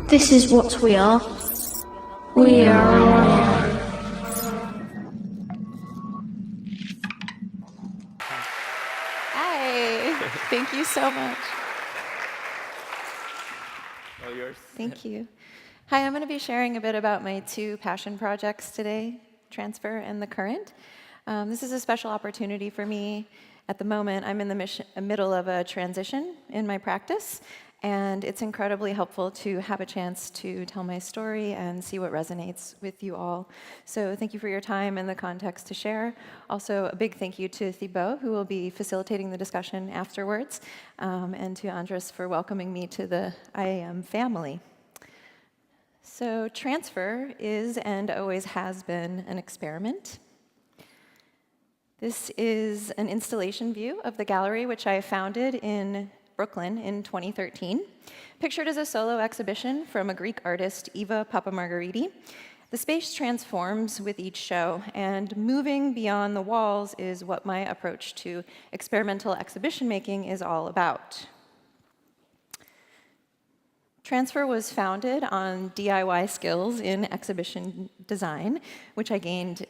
This is what we are. We are IAM. Hi, thank you so much. All yours. Thank you. Hi, I'm going to be sharing a bit about my two passion projects today, Transfer and The Current. This is a special opportunity for me. At the moment, I'm in the middle of a transition in my practice, and it's incredibly helpful to have a chance to tell my story and see what resonates with you all. So thank you for your time and the context to share. Also, a big thank you to Thibaut, who will be facilitating the discussion afterwards, and to Andres for welcoming me to the IAM family. So Transfer is and always has been an experiment. This is an installation view of the gallery, which I founded in Brooklyn in 2013, pictured as a solo exhibition from a Greek artist, Eva Papamargariti. The space transforms with each show, and moving beyond the walls is what my approach to experimental exhibition making is all about. Transfer was founded on DIY skills in exhibition design, which I gained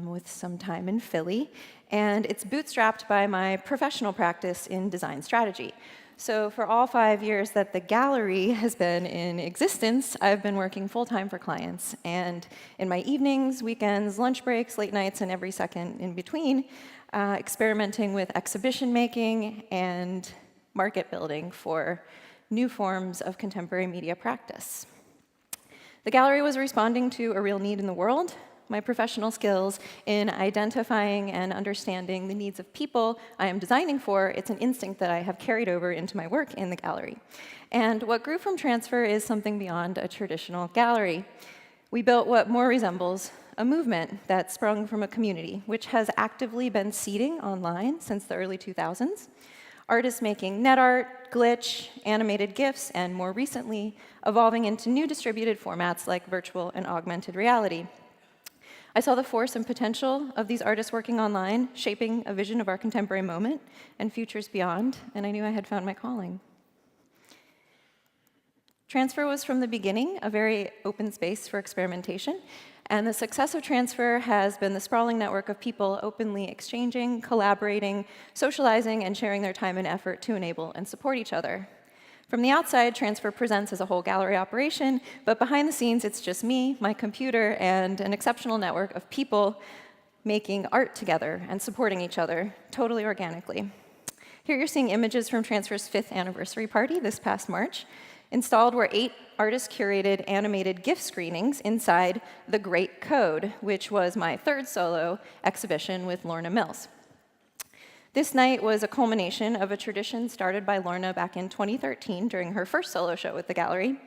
with some time in Philly, and it's bootstrapped by my professional practice in design strategy. So for all 5 years that the gallery has been in existence, I've been working full-time for clients, and in my evenings, weekends, lunch breaks, late nights, and every second in between, experimenting with exhibition making and market building for new forms of contemporary media practice. The gallery was responding to a real need in the world. My professional skills in identifying and understanding the needs of people I am designing for, it's an instinct that I have carried over into my work in the gallery. And what grew from Transfer is something beyond a traditional gallery. We built what more resembles a movement that sprung from a community, which has actively been seeding online since the early 2000s. Artists making net art, glitch, animated GIFs, and more recently, evolving into new distributed formats like virtual and augmented reality. I saw the force and potential of these artists working online, shaping a vision of our contemporary moment and futures beyond, and I knew I had found my calling. Transfer was from the beginning a very open space for experimentation, and the success of Transfer has been the sprawling network of people openly exchanging, collaborating, socializing, and sharing their time and effort to enable and support each other. From the outside, Transfer presents as a whole gallery operation, but behind the scenes, it's just me, my computer, and an exceptional network of people making art together and supporting each other, totally organically. Here you're seeing images from Transfer's 5th anniversary party this past March. Installed were 8 artist-curated animated GIF screenings inside The Great Code, which was my 3rd solo exhibition with Lorna Mills. This night was a culmination of a tradition started by Lorna back in 2013 during her first solo show with the gallery.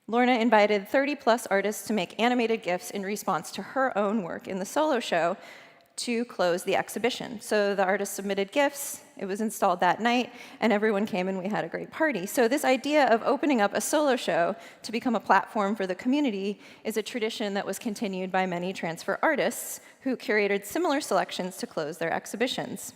Lorna invited 30-plus artists to make animated GIFs in response to her own work in the solo show to close the exhibition. So the artists submitted GIFs, it was installed that night, and everyone came and we had a great party. So this idea of opening up a solo show to become a platform for the community is a tradition that was continued by many Transfer artists who curated similar selections to close their exhibitions.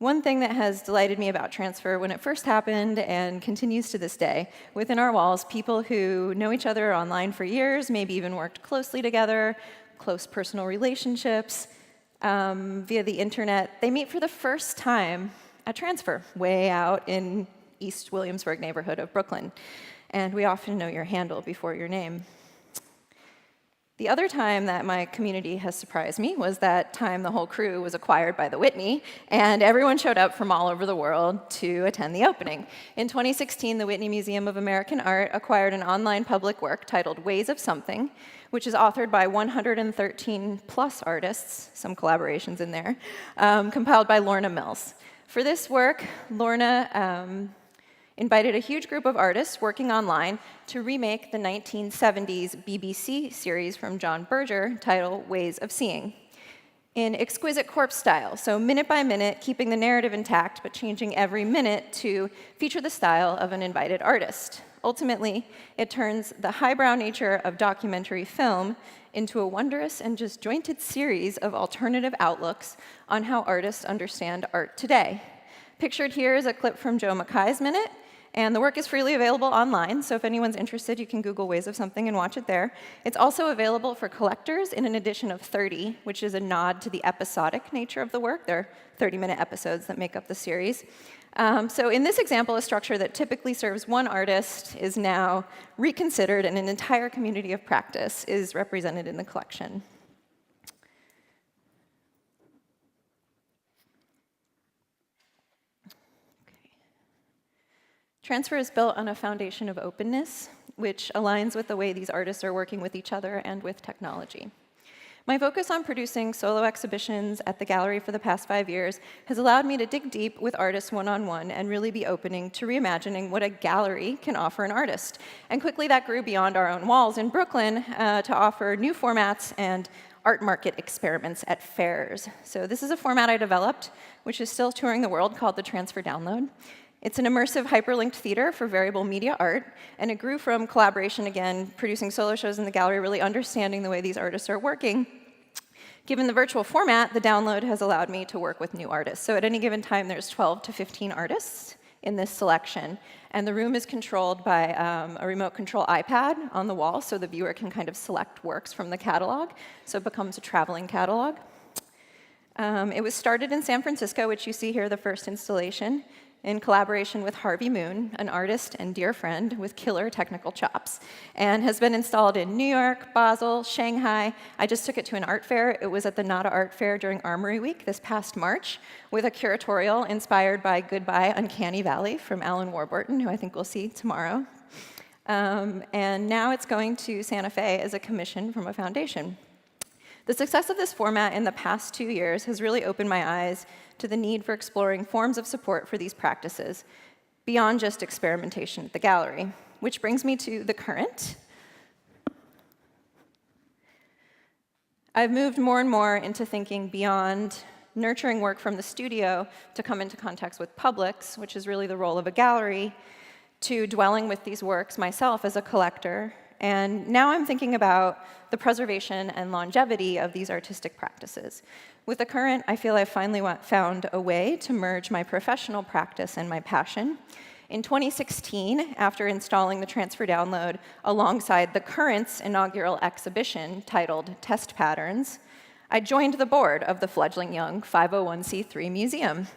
One thing that has delighted me about Transfer when it first happened and continues to this day, within our walls, people who know each other online for years, maybe even worked closely together, close personal relationships via the internet, they meet for the first time at Transfer, way out in East Williamsburg neighborhood of Brooklyn. And we often know your handle before your name. The other time that my community has surprised me was that time the whole crew was acquired by the Whitney, and everyone showed up from all over the world to attend the opening. In 2016, the Whitney Museum of American Art acquired an online public work titled Ways of Something, which is authored by 113-plus artists, some collaborations in there, compiled by Lorna Mills. For this work, Lorna invited a huge group of artists working online to remake the 1970s BBC series from John Berger titled Ways of Seeing in exquisite corpse style, so minute by minute, keeping the narrative intact, but changing every minute to feature the style of an invited artist. Ultimately, it turns the highbrow nature of documentary film into a wondrous and disjointed series of alternative outlooks on how artists understand art today. Pictured here is a clip from Joe Mackay's Minute, And the work is freely available online, so if anyone's interested, you can Google Ways of Something and watch it there. It's also available for collectors in an edition of 30, which is a nod to the episodic nature of the work. There are 30-minute episodes that make up the series. So in this example, a structure that typically serves one artist is now reconsidered, and an entire community of practice is represented in the collection. Transfer is built on a foundation of openness, which aligns with the way these artists are working with each other and with technology. My focus on producing solo exhibitions at the gallery for the past 5 years has allowed me to dig deep with artists one-on-one and really be opening to reimagining what a gallery can offer an artist. And quickly that grew beyond our own walls in Brooklyn to offer new formats and art market experiments at fairs. So this is a format I developed, which is still touring the world, called the Transfer Download. It's an immersive hyperlinked theater for variable media art, and it grew from collaboration, again, producing solo shows in the gallery, really understanding the way these artists are working. Given the virtual format, the download has allowed me to work with new artists. So at any given time, there's 12 to 15 artists in this selection, and the room is controlled by a remote control iPad on the wall, so the viewer can kind of select works from the catalog, so it becomes a traveling catalog. It was started in San Francisco, which you see here, the first installation, in collaboration with Harvey Moon, an artist and dear friend with killer technical chops, and has been installed in New York, Basel, Shanghai. I just took it to an art fair. It was at the Nada Art Fair during Armory Week this past March, with a curatorial inspired by Goodbye Uncanny Valley from Alan Warburton, who I think we'll see tomorrow. And now it's going to Santa Fe as a commission from a foundation. The success of this format in the past 2 years has really opened my eyes to the need for exploring forms of support for these practices beyond just experimentation at the gallery, which brings me to the current. I've moved more and more into thinking beyond nurturing work from the studio to come into contact with publics, which is really the role of a gallery, to dwelling with these works myself as a collector. And now I'm thinking about the preservation and longevity of these artistic practices. With the current, I feel I've finally found a way to merge my professional practice and my passion. In 2016, after installing the Transfer Download alongside the current's inaugural exhibition titled Test Patterns, I joined the board of the fledgling young 501c3 museum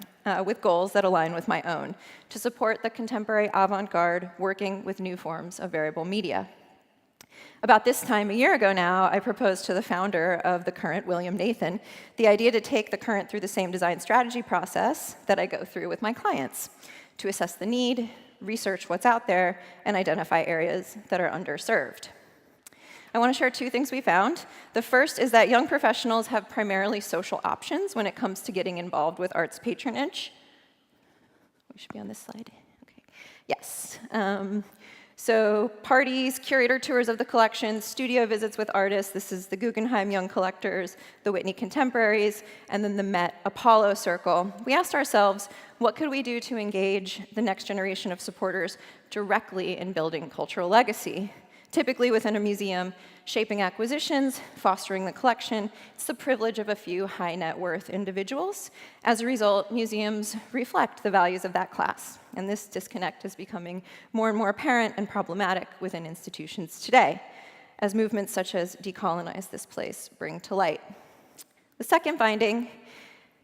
with goals that align with my own to support the contemporary avant-garde working with new forms of variable media. About this time a year ago now, I proposed to the founder of the current, William Nathan, the idea to take the current through the same design strategy process that I go through with my clients, to assess the need, research what's out there, and identify areas that are underserved. I want to share 2 things we found. The first is that young professionals have primarily social options when it comes to getting involved with arts patronage. We should be on this slide. Okay. Yes. So parties, curator tours of the collection, studio visits with artists. This is the Guggenheim Young Collectors, the Whitney Contemporaries, and then the Met Apollo Circle. We asked ourselves, what could we do to engage the next generation of supporters directly in building cultural legacy? Typically within a museum, shaping acquisitions, fostering the collection, it's the privilege of a few high net worth individuals. As a result, museums reflect the values of that class, and this disconnect is becoming more and more apparent and problematic within institutions today, as movements such as Decolonize This Place bring to light. The second finding,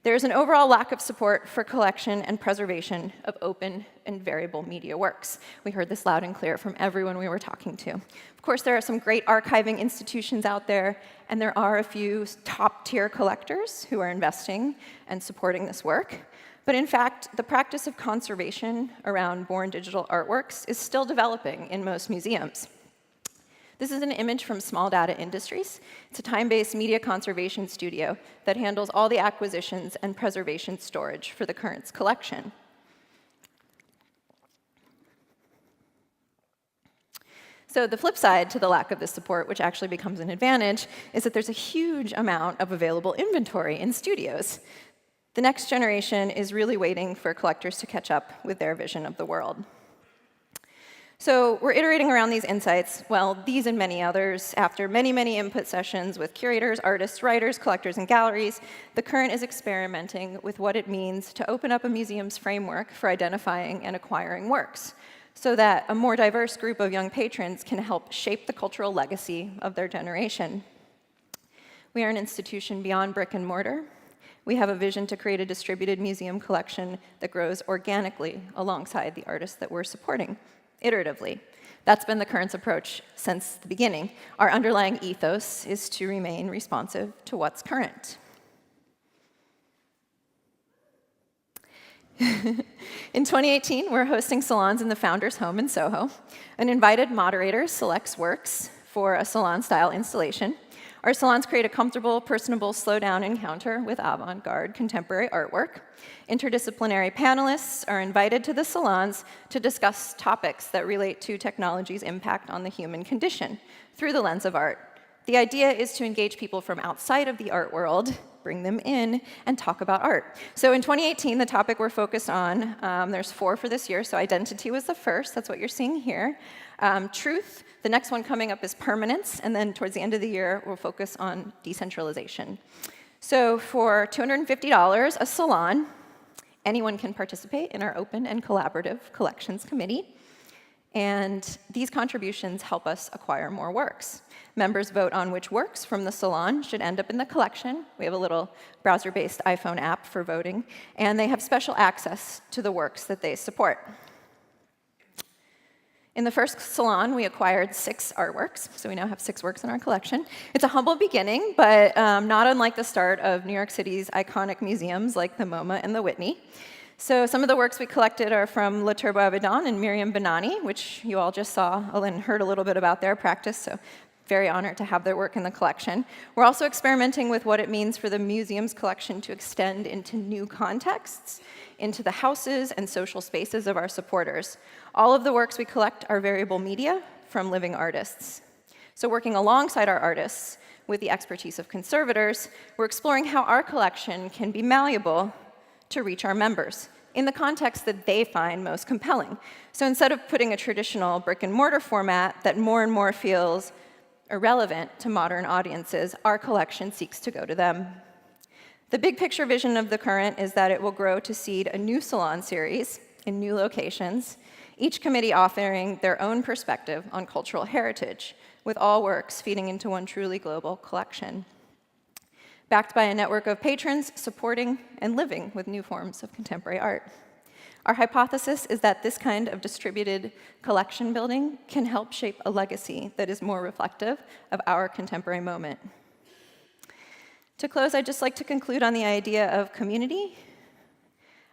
there is an overall lack of support for collection and preservation of open and variable media works. We heard this loud and clear from everyone we were talking to. Of course, there are some great archiving institutions out there, and there are a few top-tier collectors who are investing and supporting this work. But in fact, the practice of conservation around born digital artworks is still developing in most museums. This is an image from Small Data Industries. It's a time-based media conservation studio that handles all the acquisitions and preservation storage for the Currents collection. So the flip side to the lack of this support, which actually becomes an advantage, is that there's a huge amount of available inventory in studios. The next generation is really waiting for collectors to catch up with their vision of the world. So we're iterating around these insights, well, these and many others, after many, many input sessions with curators, artists, writers, collectors, and galleries. The Current is experimenting with what it means to open up a museum's framework for identifying and acquiring works. so that a more diverse group of young patrons can help shape the cultural legacy of their generation. We are an institution beyond brick and mortar. We have a vision to create a distributed museum collection that grows organically alongside the artists that we're supporting, iteratively. That's been the current's approach since the beginning. Our underlying ethos is to remain responsive to what's current. In 2018, we're hosting Salons in the Founders Home in Soho. An invited moderator selects works for a salon-style installation. Our salons create a comfortable, personable, slow-down encounter with avant-garde contemporary artwork. Interdisciplinary panelists are invited to the salons to discuss topics that relate to technology's impact on the human condition through the lens of art. The idea is to engage people from outside of the art world, bring them in, and talk about art. So in 2018, the topic we're focused on, there's 4 for this year, so identity was the first, that's what you're seeing here. Truth, the next one coming up is permanence, and then towards the end of the year, we'll focus on decentralization. So for $250 a salon, anyone can participate in our open and collaborative collections committee. And these contributions help us acquire more works. Members vote on which works from the salon should end up in the collection. We have a little browser-based iPhone app for voting, and they have special access to the works that they support. In the first salon, we acquired 6 artworks, so we now have 6 works in our collection. It's a humble beginning, but not unlike the start of New York City's iconic museums like the MoMA and the Whitney. So some of the works we collected are from La Turbo Avedon and Miriam Benani, which you all just saw and heard a little bit about their practice, so very honored to have their work in the collection. We're also experimenting with what it means for the museum's collection to extend into new contexts, into the houses and social spaces of our supporters. All of the works we collect are variable media from living artists. So working alongside our artists with the expertise of conservators, we're exploring how our collection can be malleable to reach our members in the context that they find most compelling. So instead of putting a traditional brick and mortar format that more and more feels irrelevant to modern audiences, our collection seeks to go to them. The big picture vision of the current is that it will grow to seed a new salon series in new locations, each committee offering their own perspective on cultural heritage, with all works feeding into one truly global collection, backed by a network of patrons supporting and living with new forms of contemporary art. Our hypothesis is that this kind of distributed collection building can help shape a legacy that is more reflective of our contemporary moment. To close, I'd just like to conclude on the idea of community.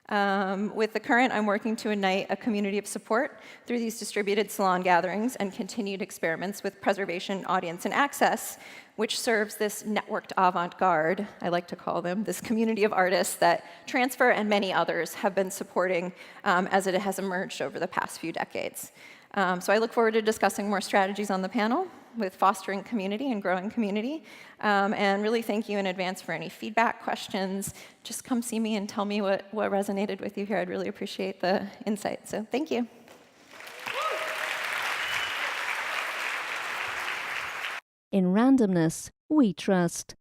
With the current, I'm working to ignite a community of support through these distributed salon gatherings and continued experiments with preservation, audience, and access, which serves this networked avant-garde, I like to call them, this community of artists that Transfer and many others have been supporting as it has emerged over the past few decades. So I look forward to discussing more strategies on the panel with fostering community and growing community. And really thank you in advance for any feedback, questions. Just come see me and tell me what resonated with you here. I'd really appreciate the insight. So thank you. In randomness, we trust.